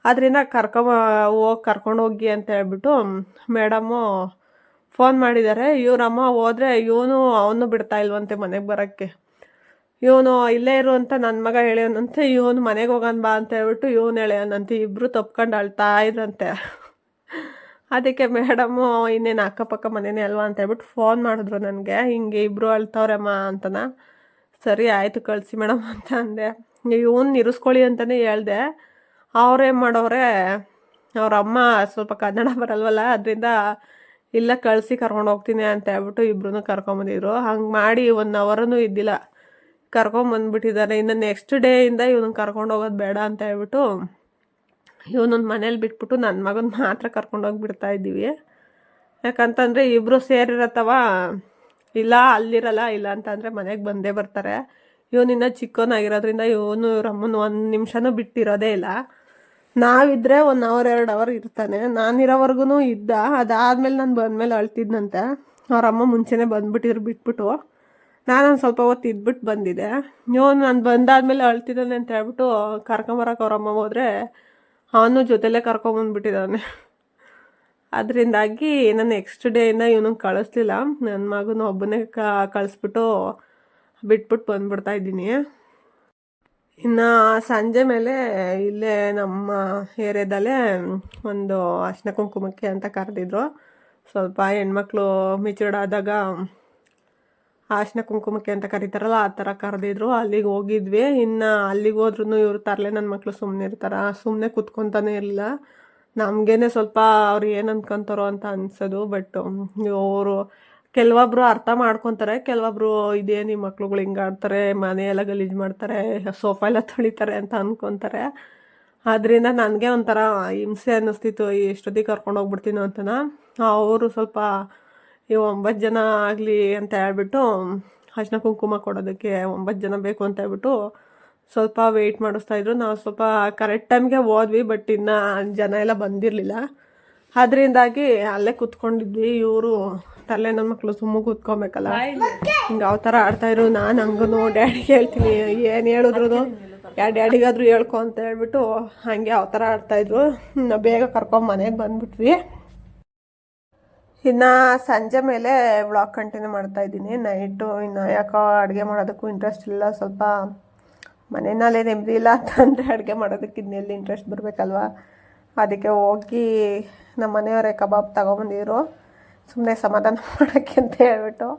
ಅದರಿಂದ ಕರ್ಕೊಂಡೋಗಿ ಅಂತ ಹೇಳ್ಬಿಟ್ಟು ಮೇಡಮ್ಮು ಫೋನ್ ಮಾಡಿದ್ದಾರೆ. ಇವ್ರಮ್ಮ ಹೋದರೆ ಅವನು ಬಿಡ್ತಾ ಇಲ್ವಂತೆ ಮನೆಗೆ ಬರೋಕ್ಕೆ. ಇವನು ಇಲ್ಲೇ ಇರು ಅಂತ ನನ್ನ ಮಗ ಹೇಳ್ಯವನಂತೆ, ಇವನು ಮನೆಗೆ ಹೋಗೋಣ ಬಾ ಅಂತ ಹೇಳ್ಬಿಟ್ಟು ಇವನು ಹೇಳ್ಯವನಂತೆ. ಇಬ್ಬರು ತಪ್ಕೊಂಡು ಅಳ್ತಾ ಇದ್ರಂತೆ. ಅದಕ್ಕೆ ಮೇಡಮ್ಮು ಇನ್ನೇನು ಅಕ್ಕಪಕ್ಕ ಮನೆಯೇ ಅಲ್ವಾ ಅಂತ ಹೇಳ್ಬಿಟ್ಟು ಫೋನ್ ಮಾಡಿದ್ರು ನನಗೆ. ಹಿಂಗೆ ಇಬ್ಬರು ಅಳ್ತವ್ರಮ್ಮ ಅಂತನ. ಸರಿ ಆಯಿತು ಕಳಿಸಿ ಮೇಡಮ್ ಅಂತ ಅಂದೆ. ಇವನು ಇರಿಸ್ಕೊಳ್ಳಿ ಅಂತಲೇ ಹೇಳ್ದೆ. ಅವ್ರೇನು ಮಾಡೋರೆ, ಅವ್ರ ಅಮ್ಮ ಸ್ವಲ್ಪ ಕನ್ನಡ ಬರಲ್ವಲ್ಲ, ಅದರಿಂದ ಇಲ್ಲ ಕಳಿಸಿ ಕರ್ಕೊಂಡು ಹೋಗ್ತೀನಿ ಅಂತ ಹೇಳ್ಬಿಟ್ಟು ಇಬ್ಬರೂ ಕರ್ಕೊಂಬಂದಿದ್ರು. ಹಂಗೆ ಮಾಡಿ 1 ಅವರೂ ಇದ್ದಿಲ್ಲ, ಕರ್ಕೊಂಬಂದ್ಬಿಟ್ಟಿದ್ದಾರೆ. ಇನ್ನು ನೆಕ್ಸ್ಟ್ ಡೇಯಿಂದ ಇವನು ಕರ್ಕೊಂಡು ಹೋಗೋದು ಬೇಡ ಅಂತ ಹೇಳ್ಬಿಟ್ಟು ಇವನೊಂದು ಮನೇಲಿ ಬಿಟ್ಬಿಟ್ಟು ನನ್ನ ಮಗನ ಮಾತ್ರ ಕರ್ಕೊಂಡೋಗಿ ಬಿಡ್ತಾ ಇದ್ದೀವಿ. ಯಾಕಂತಂದರೆ ಇಬ್ಬರು ಸೇರಿರತ್ತವ, ಇಲ್ಲ ಅಲ್ಲಿರಲ್ಲ, ಇಲ್ಲ ಅಂತಂದರೆ ಮನೆಗೆ ಬಂದೇ ಬರ್ತಾರೆ. ಇವನಿನ್ನ ಚಿಕ್ಕವನಾಗಿರೋದ್ರಿಂದ ಇವನು ಇವ್ರಮ್ಮನ 1 ನಿಮಿಷನೂ ಬಿಟ್ಟಿರೋದೇ ಇಲ್ಲ. ನಾವಿದ್ದರೆ 1 ಅವರ್ 2 ಅವರ್ ಇರ್ತಾನೆ. ನಾನಿರೋವರೆಗೂ ಇದ್ದ. ಅದಾದಮೇಲೆ ನಾನು ಬಂದಮೇಲೆ ಅಳ್ತಿದ್ನಂತೆ. ಅವರಮ್ಮ ಮುಂಚೆನೇ ಬಂದುಬಿಟ್ಟಿದ್ರು ಬಿಟ್ಬಿಟ್ಟು. ನಾನೊಂದು ಸ್ವಲ್ಪ ಹೊತ್ತು ಇದ್ಬಿಟ್ಟು ಬಂದಿದ್ದೆ. ಇವನು ನಾನು ಬಂದಾದಮೇಲೆ ಅಳ್ತಿದ್ದಾನೆ ಅಂತ ಹೇಳ್ಬಿಟ್ಟು ಕರ್ಕೊಂಬರಕ್ಕೆ ಅವರಮ್ಮ ಹೋದರೆ ಅವನು ಜೊತೆಲೇ ಕರ್ಕೊಂಬಂದ್ಬಿಟ್ಟಿದ್ದಾನೆ. ಅದರಿಂದಾಗಿ ನಾನು ನೆಕ್ಸ್ಟ್ ಡೇಯಿಂದ ಇವನಿಗೆ ಕಳಿಸ್ಲಿಲ್ಲ. ನನ್ನ ಮಗನ ಒಬ್ಬನೇ ಕಳಿಸ್ಬಿಟ್ಟು ಬಿಟ್ಬಿಟ್ಟು ಬಂದ್ಬಿಡ್ತಾ ಇದ್ದೀನಿ. ಇನ್ನು ಸಂಜೆ ಮೇಲೆ ಇಲ್ಲೇ ನಮ್ಮ ಏರಿಯಾದಲ್ಲೇ ಒಂದು ಅರಿಶಿನ ಕುಂಕುಮಕ್ಕೆ ಅಂತ ಕರೆದಿದ್ರು. ಸ್ವಲ್ಪ ಹೆಣ್ಮಕ್ಳು ಮೆಚೂರ್ಡ್ ಆದಾಗ ಅರಿಶಿನ ಕುಂಕುಮಕ್ಕೆ ಅಂತ ಕರೀತಾರಲ್ಲ, ಆ ಥರ ಕರೆದಿದ್ರು. ಅಲ್ಲಿಗೆ ಹೋಗಿದ್ವಿ. ಇನ್ನು ಅಲ್ಲಿಗೆ ಹೋದ್ರೂ ಇವ್ರು ತರಲೆ ನನ್ನ ಮಕ್ಕಳು ಸುಮ್ಮನೆ ಇರ್ತಾರೆ, ಸುಮ್ಮನೆ ಕೂತ್ಕೊತಾನೆ ಇರಲಿಲ್ಲ. ನಮಗೇನೆ ಸ್ವಲ್ಪ ಅವ್ರು ಏನು ಅಂದ್ಕೊತಾರೋ ಅಂತ ಅನಿಸೋದು. ಬಟ್ ಅವರು ಕೆಲವೊಬ್ರು ಅರ್ಥ ಮಾಡ್ಕೊತಾರೆ, ಕೆಲವೊಬ್ರು ಇದೇನು ಈ ಮಕ್ಳುಗಳು ಹಿಂಗೆ ಆಡ್ತಾರೆ, ಮನೆಯೆಲ್ಲ ಗಲೀಜು ಮಾಡ್ತಾರೆ, ಸೋಫಾ ಎಲ್ಲ ತೊಳಿತಾರೆ ಅಂತ ಅಂದ್ಕೊತಾರೆ. ಆದ್ದರಿಂದ ನನಗೆ ಒಂಥರ ಹಿಂಸೆ ಅನ್ನಿಸ್ತಿತ್ತು, ಎಷ್ಟೊತ್ತಿಗೆ ಕರ್ಕೊಂಡು ಹೋಗ್ಬಿಡ್ತೀನೋ ಅಂತನ. ಅವರು ಸ್ವಲ್ಪ 9 ಜನ ಆಗಲಿ ಅಂತ ಹೇಳ್ಬಿಟ್ಟು ಅರಿಶಿನ ಕುಂಕುಮ ಕೊಡೋದಕ್ಕೆ 9 ಜನ ಬೇಕು ಅಂತ ಹೇಳ್ಬಿಟ್ಟು ಸ್ವಲ್ಪ ವೆಯ್ಟ್ ಮಾಡಿಸ್ತಾಯಿದ್ರು. ನಾವು ಸ್ವಲ್ಪ ಕರೆಕ್ಟ್ ಟೈಮ್ಗೆ ಹೋದ್ವಿ, ಬಟ್ ಇನ್ನು ಜನ ಎಲ್ಲ ಬಂದಿರಲಿಲ್ಲ. ಅದರಿಂದಾಗಿ ಅಲ್ಲೇ ಕೂತ್ಕೊಂಡಿದ್ವಿ. ಇವರು ತಲೆ ನನ್ನ ಮಕ್ಕಳು ಸುಮ್ಮ ಕೂತ್ಕೊಬೇಕಲ್ಲ, ಹಿಂಗೆ ಯಾವ ಥರ ಆಡ್ತಾಯಿದ್ರು. ನಾನು ಹಂಗೂ ಡ್ಯಾಡಿಗೆ ಹೇಳ್ತೀನಿ, ಏನು ಹೇಳಿದ್ರು ಡ್ಯಾಡಿಗಾದರೂ ಹೇಳ್ಕೊ ಅಂತ ಹೇಳ್ಬಿಟ್ಟು ಹಾಗೆ ಯಾವ ಥರ ಆಡ್ತಾಯಿದ್ರು. ಬೇಗ ಮನೆಗೆ ಬಂದುಬಿಟ್ವಿ. ಇನ್ನು ಸಂಜೆ ಮೇಲೆ ವ್ಲಾಗ್ ಕಂಟಿನ್ಯೂ ಮಾಡ್ತಾಯಿದ್ದೀನಿ. ನೈಟು ಇನ್ನು ಯಾಕೋ ಅಡುಗೆ ಮಾಡೋದಕ್ಕೂ ಇಂಟ್ರೆಸ್ಟ್ ಇಲ್ಲ. ಸ್ವಲ್ಪ ಮನೆಯಲ್ಲೇ ನೆಮ್ಮದಿ ಇಲ್ಲ ಅಂತಂದರೆ ಅಡುಗೆ ಮಾಡೋದಕ್ಕೆ ಇನ್ನೆಲ್ಲಿ ಇಂಟ್ರೆಸ್ಟ್ ಬರಬೇಕಲ್ವ. ಅದಕ್ಕೆ ಹೋಗಿ ನಮ್ಮ ಮನೆಯವರೇ ಕಬಾಬ್ ತಗೊಬಂದಿದ್ರು, ಸುಮ್ಮನೆ ಸಮಾಧಾನ ಮಾಡೋಕ್ಕೆ ಅಂತ ಹೇಳ್ಬಿಟ್ಟು.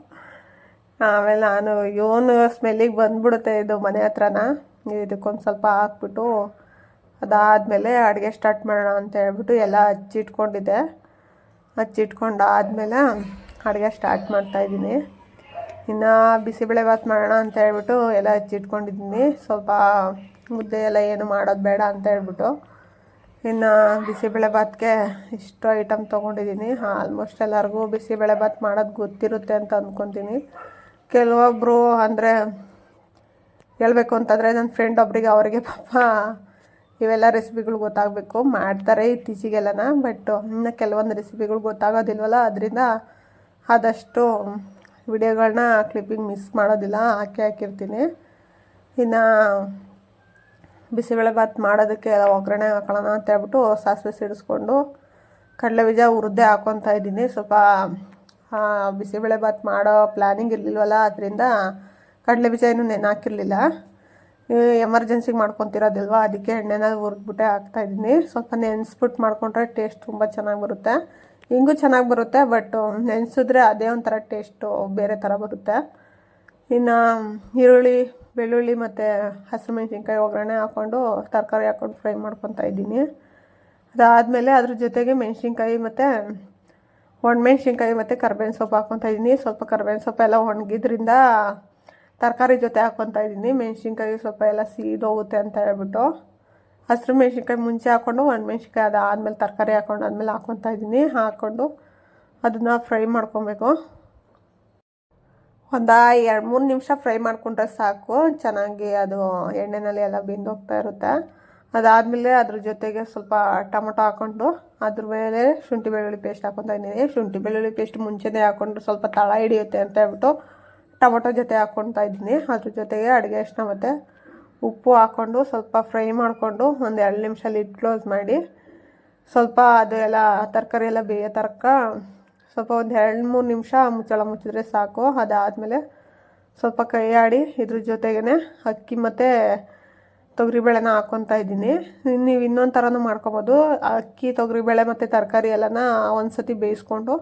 ಆಮೇಲೆ ನಾನು ಇವನು ಸ್ಮೆಲ್ಲಿಗೆ ಬಂದುಬಿಡುತ್ತೆ ಇದು ಮನೆ ಹತ್ರನ, ಇದಕ್ಕೊಂದು ಸ್ವಲ್ಪ ಹಾಕ್ಬಿಟ್ಟು ಅದಾದಮೇಲೆ ಅಡುಗೆ ಸ್ಟಾರ್ಟ್ ಮಾಡೋಣ ಅಂತ ಹೇಳ್ಬಿಟ್ಟು ಎಲ್ಲ ಹಚ್ಚಿಟ್ಕೊಂಡಿದ್ದೆ. ಹಚ್ಚಿಟ್ಕೊಂಡಾದಮೇಲೆ ಅಡುಗೆ ಸ್ಟಾರ್ಟ್ ಮಾಡ್ತಾಯಿದ್ದೀನಿ. ಇನ್ನು ಬಿಸಿಬೇಳೆಭಾತ್ ಮಾಡೋಣ ಅಂತ ಹೇಳ್ಬಿಟ್ಟು ಎಲ್ಲ ಹಚ್ಚಿಟ್ಕೊಂಡಿದ್ದೀನಿ. ಸ್ವಲ್ಪ ಮುದ್ದೆ ಎಲ್ಲ ಏನು ಮಾಡೋದು ಬೇಡ ಅಂತ ಹೇಳ್ಬಿಟ್ಟು ಇನ್ನು ಬಿಸಿಬೇಳೆಭಾತ್ಗೆ ಇಷ್ಟು ಐಟಮ್ ತೊಗೊಂಡಿದ್ದೀನಿ. ಆಲ್ಮೋಸ್ಟ್ ಎಲ್ಲರಿಗೂ ಬಿಸಿಬೇಳೆಭಾತ್ ಮಾಡೋದು ಗೊತ್ತಿರುತ್ತೆ ಅಂತ ಅಂದ್ಕೊತೀನಿ. ಕೆಲವೊಬ್ಬರು ಅಂದರೆ ಹೇಳ್ಬೇಕು ಅಂತಂದರೆ ನನ್ನ ಫ್ರೆಂಡ್ ಒಬ್ಬರಿಗೆ ಅವರಿಗೆ ಪಾಪ ಇವೆಲ್ಲ ರೆಸಿಪಿಗಳು ಗೊತ್ತಾಗಬೇಕು, ಮಾಡ್ತಾರೆ ಇತ್ತೀಚೆಗೆಲ್ಲನ. ಬಟ್ ಇನ್ನು ಕೆಲವೊಂದು ರೆಸಿಪಿಗಳು ಗೊತ್ತಾಗೋದಿಲ್ವಲ್ಲ, ಅದರಿಂದ ಆದಷ್ಟು ವಿಡಿಯೋಗಳನ್ನ ಕ್ಲಿಪ್ಪಿಂಗ್ ಮಿಸ್ ಮಾಡೋದಿಲ್ಲ, ಹಾಕಿರ್ತೀನಿ. ಇನ್ನು ಬಿಸಿಬೇಳೆಭಾತ್ ಮಾಡೋದಕ್ಕೆ ಒಗ್ಗರಣೆ ಹಾಕೊಳ್ಳೋಣ ಅಂತ ಹೇಳ್ಬಿಟ್ಟು ಸಾಸಿವೆ ಸಿಡಿಸ್ಕೊಂಡು ಕಡಲೆ ಬೀಜ ಹುರಿದೇ ಹಾಕ್ಕೊತಾ ಇದ್ದೀನಿ. ಸ್ವಲ್ಪ ಬಿಸಿಬೇಳೆಭಾತ್ ಮಾಡೋ ಪ್ಲ್ಯಾನಿಂಗ್ ಇರಲಿಲ್ವಲ್ಲ, ಅದರಿಂದ ಕಡಲೆ ಬೀಜ ಏನೂ ನೆನೆ ಹಾಕಿರಲಿಲ್ಲ. ಎಮರ್ಜೆನ್ಸಿಗೆ ಮಾಡ್ಕೊತಿರೋದಿಲ್ವ, ಅದಕ್ಕೆ ಎಣ್ಣೆನ ಹುರಿದ್ಬಿಟ್ಟೆ ಹಾಕ್ತಾಯಿದ್ದೀನಿ. ಸ್ವಲ್ಪ ನೆನೆಸ್ಬಿಟ್ಟು ಮಾಡ್ಕೊಂಡ್ರೆ ಟೇಸ್ಟ್ ತುಂಬ ಚೆನ್ನಾಗಿ ಬರುತ್ತೆ. ಹಿಂಗೂ ಚೆನ್ನಾಗಿ ಬರುತ್ತೆ, ಬಟ್ ನೆನೆಸಿದ್ರೆ ಅದೇ ಒಂಥರ ಟೇಸ್ಟು ಬೇರೆ ಥರ ಬರುತ್ತೆ. ಇನ್ನು ಈರುಳ್ಳಿ, ಬೆಳ್ಳುಳ್ಳಿ ಮತ್ತು ಹಸಿಮೆಣ್ಸಿನ್ಕಾಯಿ ಒಗ್ಗರಣೆ ಹಾಕ್ಕೊಂಡು ತರಕಾರಿ ಹಾಕ್ಕೊಂಡು ಫ್ರೈ ಮಾಡ್ಕೊತಾ ಇದ್ದೀನಿ. ಅದಾದಮೇಲೆ ಅದ್ರ ಜೊತೆಗೆ ಮೆಣಸಿನ್ಕಾಯಿ ಮತ್ತು ಒಣಮೆಣ್ಸಿನ್ಕಾಯಿ ಮತ್ತು ಕರ್ಬೇವಿನ ಸೊಪ್ಪು ಹಾಕ್ಕೊತಾ ಇದ್ದೀನಿ. ಸ್ವಲ್ಪ ಕರ್ಬೇವಿನ ಸೊಪ್ಪು ಎಲ್ಲ ಒಣಗಿದ್ರಿಂದ ತರಕಾರಿ ಜೊತೆ ಹಾಕ್ಕೊತಾ ಇದ್ದೀನಿ. ಮೆಣಸಿನ್ಕಾಯಿ ಸ್ವಲ್ಪ ಎಲ್ಲ ಸೀದೋಗುತ್ತೆ ಅಂತ ಹೇಳ್ಬಿಟ್ಟು ಹಸಿರು ಮೆಣಸಿನ್ಕಾಯಿ ಮುಂಚೆ ಹಾಕ್ಕೊಂಡು ಒಣಮೆಣ್ಸಿನ್ಕಾಯಿ ಅದಾದಮೇಲೆ ತರಕಾರಿ ಹಾಕ್ಕೊಂಡಾದ್ಮೇಲೆ ಹಾಕ್ಕೊತಾ ಇದ್ದೀನಿ. ಹಾಕ್ಕೊಂಡು ಅದನ್ನು ಫ್ರೈ ಮಾಡ್ಕೊಬೇಕು. ಒಂದು 2-3 ನಿಮಿಷ ಫ್ರೈ ಮಾಡ್ಕೊಂಡ್ರೆ ಸಾಕು, ಚೆನ್ನಾಗಿ ಅದು ಎಣ್ಣೆನಲ್ಲಿ ಎಲ್ಲ ಬೆಂದೋಗ್ತಾ ಇರುತ್ತೆ. ಅದಾದಮೇಲೆ ಅದ್ರ ಜೊತೆಗೆ ಸ್ವಲ್ಪ ಟೊಮೊಟೊ ಹಾಕ್ಕೊಂಡು ಅದ್ರ ಮೇಲೆ ಶುಂಠಿ ಬೆಳ್ಳುಳ್ಳಿ ಪೇಸ್ಟ್ ಹಾಕ್ಕೊತಾ ಇದ್ದೀನಿ. ಶುಂಠಿ ಬೆಳ್ಳುಳ್ಳಿ ಪೇಸ್ಟ್ ಮುಂಚೆನೇ ಹಾಕ್ಕೊಂಡ್ರೆ ಸ್ವಲ್ಪ ತಳ ಹಿಡಿಯುತ್ತೆ ಅಂತ ಹೇಳ್ಬಿಟ್ಟು ಟೊಮೊಟೊ ಜೊತೆ ಹಾಕ್ಕೊತಾ ಇದ್ದೀನಿ. ಅದ್ರ ಜೊತೆಗೆ ಅಡುಗೆ ಅರಿಶಿನ ಮತ್ತು ಉಪ್ಪು ಹಾಕ್ಕೊಂಡು ಸ್ವಲ್ಪ ಫ್ರೈ ಮಾಡಿಕೊಂಡು ಒಂದು 2 ನಿಮಿಷ ಲಿಡ್ ಕ್ಲೋಸ್ ಮಾಡಿ ಸ್ವಲ್ಪ ಅದು ಎಲ್ಲ ತರಕಾರಿ ಎಲ್ಲ ಬೇಯೋ ತನಕ ಸ್ವಲ್ಪ ಒಂದು 2-3 ನಿಮಿಷ ಮುಚ್ಚಳ ಮುಚ್ಚಿದ್ರೆ ಸಾಕು. ಅದಾದಮೇಲೆ ಸ್ವಲ್ಪ ಕೈ ಆಡಿ ಇದ್ರ ಜೊತೆಗೇ ಅಕ್ಕಿ ಮತ್ತು ತೊಗರಿಬೇಳೆನ ಹಾಕ್ಕೊತಾ ಇದ್ದೀನಿ. ನೀವು ಇನ್ನೊಂದು ಥರನೂ ಮಾಡ್ಕೊಬೋದು. ಅಕ್ಕಿ, ತೊಗರಿಬೇಳೆ ಮತ್ತು ತರಕಾರಿ ಎಲ್ಲನ ಒಂದು ಸತಿ ಬೇಯಿಸ್ಕೊಂಡು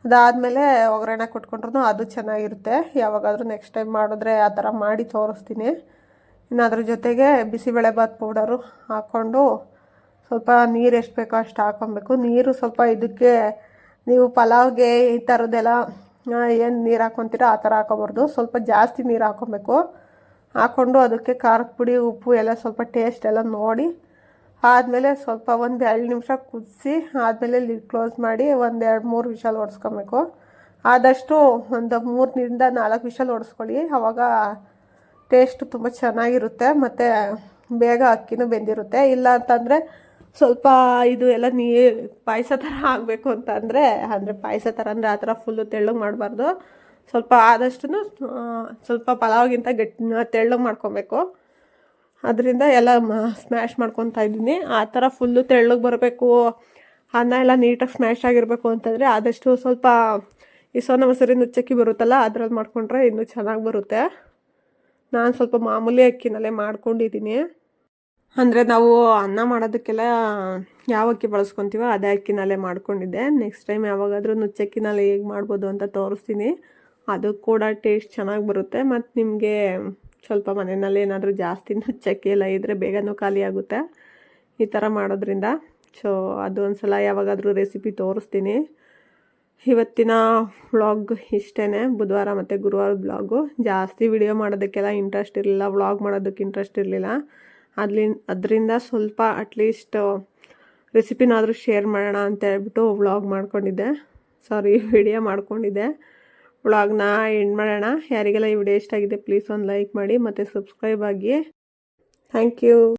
ಅದಾದಮೇಲೆ ಒಗ್ಗರಣೆ ಕೊಟ್ಕೊಂಡ್ರೂ ಅದು ಚೆನ್ನಾಗಿರುತ್ತೆ. ಯಾವಾಗಾದರೂ ನೆಕ್ಸ್ಟ್ ಟೈಮ್ ಮಾಡಿದ್ರೆ ಆ ಥರ ಮಾಡಿ ತೋರಿಸ್ತೀನಿ. ಇನ್ನು ಅದ್ರ ಜೊತೆಗೆ ಬಿಸಿಬೇಳೆಭಾತ್ ಪೌಡರು ಹಾಕ್ಕೊಂಡು ಸ್ವಲ್ಪ ನೀರು ಎಷ್ಟು ಬೇಕೋ ಅಷ್ಟು ಹಾಕ್ಕೊಬೇಕು. ನೀರು ಸ್ವಲ್ಪ ಇದಕ್ಕೆ ನೀವು ಪಲಾವ್ಗೆ ಈ ಥರದ್ದೆಲ್ಲ ಏನು ನೀರು ಹಾಕ್ಕೊತೀರೋ ಆ ಥರ ಹಾಕ್ಕೊಬಾರ್ದು, ಸ್ವಲ್ಪ ಜಾಸ್ತಿ ನೀರು ಹಾಕ್ಕೊಬೇಕು. ಹಾಕ್ಕೊಂಡು ಅದಕ್ಕೆ ಖಾರದ ಪುಡಿ, ಉಪ್ಪು ಎಲ್ಲ ಸ್ವಲ್ಪ ಟೇಸ್ಟ್ ಎಲ್ಲ ನೋಡಿ ಆದಮೇಲೆ ಸ್ವಲ್ಪ ಒಂದು 2 ನಿಮಿಷ ಕುದಿಸಿ ಆದಮೇಲೆ ಲಿಡ್ ಕ್ಲೋಸ್ ಮಾಡಿ ಒಂದು 2-3 ವಿಷಲ್ ಹೊಡ್ಸ್ಕೊಬೇಕು. ಆದಷ್ಟು ಒಂದು 3-4 ವಿಷಲ್ ಹೊಡೆಸ್ಕೊಳ್ಳಿ, ಆವಾಗ ಟೇಸ್ಟ್ ತುಂಬ ಚೆನ್ನಾಗಿರುತ್ತೆ ಮತ್ತು ಬೇಗ ಅಕ್ಕಿನೂ ಬೆಂದಿರುತ್ತೆ. ಇಲ್ಲ ಅಂತಂದರೆ ಸ್ವಲ್ಪ ಇದು ಎಲ್ಲ ಪಾಯಸ ಥರ ಆಗಬೇಕು ಅಂತಂದರೆ, ಅಂದರೆ ಪಾಯಸ ಥರ ಅಂದರೆ ಆ ಥರ ಫುಲ್ಲು ತೆಳ್ಳಗೆ ಮಾಡಬಾರ್ದು. ಸ್ವಲ್ಪ ಆದಷ್ಟು ಸ್ವಲ್ಪ ಪಲಾವ್ಗಿಂತ ತೆಳ್ಳಗೆ ಮಾಡ್ಕೊಬೇಕು. ಅದರಿಂದ ಎಲ್ಲ ಸ್ಮ್ಯಾಶ್ ಮಾಡ್ಕೊತಾ ಇದ್ದೀನಿ. ಆ ಥರ ಫುಲ್ಲು ತೆಳ್ಳಗೆ ಬರಬೇಕು, ಅನ್ನ ಎಲ್ಲ ನೀಟಾಗಿ ಸ್ಮ್ಯಾಶ್ ಆಗಿರಬೇಕು ಅಂತಂದರೆ ಆದಷ್ಟು ಸ್ವಲ್ಪ ಈ ಸೋನಾ ಮಸೂರಿ ನುಚ್ಚಕ್ಕಿ ಬರುತ್ತಲ್ಲ ಅದ್ರಲ್ಲಿ ಮಾಡ್ಕೊಂಡ್ರೆ ಇನ್ನೂ ಚೆನ್ನಾಗಿ ಬರುತ್ತೆ. ನಾನು ಸ್ವಲ್ಪ ಮಾಮೂಲಿ ಅಕ್ಕಿನಲ್ಲೇ ಮಾಡ್ಕೊಂಡಿದ್ದೀನಿ. ಅಂದರೆ ನಾವು ಅನ್ನ ಮಾಡೋದಕ್ಕೆಲ್ಲ ಯಾವ ಅಕ್ಕಿ ಬಳಸ್ಕೊತೀವೋ ಅದೇ ಅಕ್ಕಿನಲ್ಲೇ ಮಾಡ್ಕೊಂಡಿದ್ದೆ. ನೆಕ್ಸ್ಟ್ ಟೈಮ್ ಯಾವಾಗಾದರೂ ನುಚ್ಚಕ್ಕಿನಲ್ಲಿ ಹೇಗೆ ಮಾಡ್ಬೋದು ಅಂತ ತೋರಿಸ್ತೀನಿ. ಅದು ಕೂಡ ಟೇಸ್ಟ್ ಚೆನ್ನಾಗಿ ಬರುತ್ತೆ. ಮತ್ತು ನಿಮಗೆ ಸ್ವಲ್ಪ ಮನೆಯಲ್ಲಿ ಏನಾದರೂ ಜಾಸ್ತಿ ನುಚ್ಚಕ್ಕಿ ಎಲ್ಲ ಇದ್ದರೆ ಬೇಗನೂ ಖಾಲಿ ಆಗುತ್ತೆ ಈ ಥರ ಮಾಡೋದ್ರಿಂದ. ಸೊ ಅದು ಒಂದು ಸಲ ಯಾವಾಗಾದರೂ ರೆಸಿಪಿ ತೋರಿಸ್ತೀನಿ. ಇವತ್ತಿನ ವ್ಲಾಗ್ ಇಷ್ಟೇ, ಬುಧವಾರ ಮತ್ತು ಗುರುವಾರ ವ್ಲಾಗು. ಜಾಸ್ತಿ ವಿಡಿಯೋ ಮಾಡೋದಕ್ಕೆಲ್ಲ ಇಂಟ್ರೆಸ್ಟ್ ಇರಲಿಲ್ಲ, ವ್ಲಾಗ್ ಮಾಡೋದಕ್ಕೆ ಇಂಟ್ರೆಸ್ಟ್ ಇರಲಿಲ್ಲ. ಅದರಿಂದ ಸ್ವಲ್ಪ ಅಟ್ಲೀಸ್ಟ್ ರೆಸಿಪಿನಾದರೂ ಶೇರ್ ಮಾಡೋಣ ಅಂತ ಹೇಳ್ಬಿಟ್ಟು ವ್ಲಾಗ್ ವಿಡಿಯೋ ಮಾಡ್ಕೊಂಡಿದ್ದೆ. ವ್ಲಾಗ್ನ ಎಂಡ್ ಮಾಡೋಣ. ಯಾರಿಗೆಲ್ಲ ಈ ವಿಡಿಯೋ ಇಷ್ಟ ಆಗಿದೆ ಪ್ಲೀಸ್ ಒಂದು ಲೈಕ್ ಮಾಡಿ ಮತ್ತು ಸಬ್ಸ್ಕ್ರೈಬ್ ಆಗಿ. Thank you.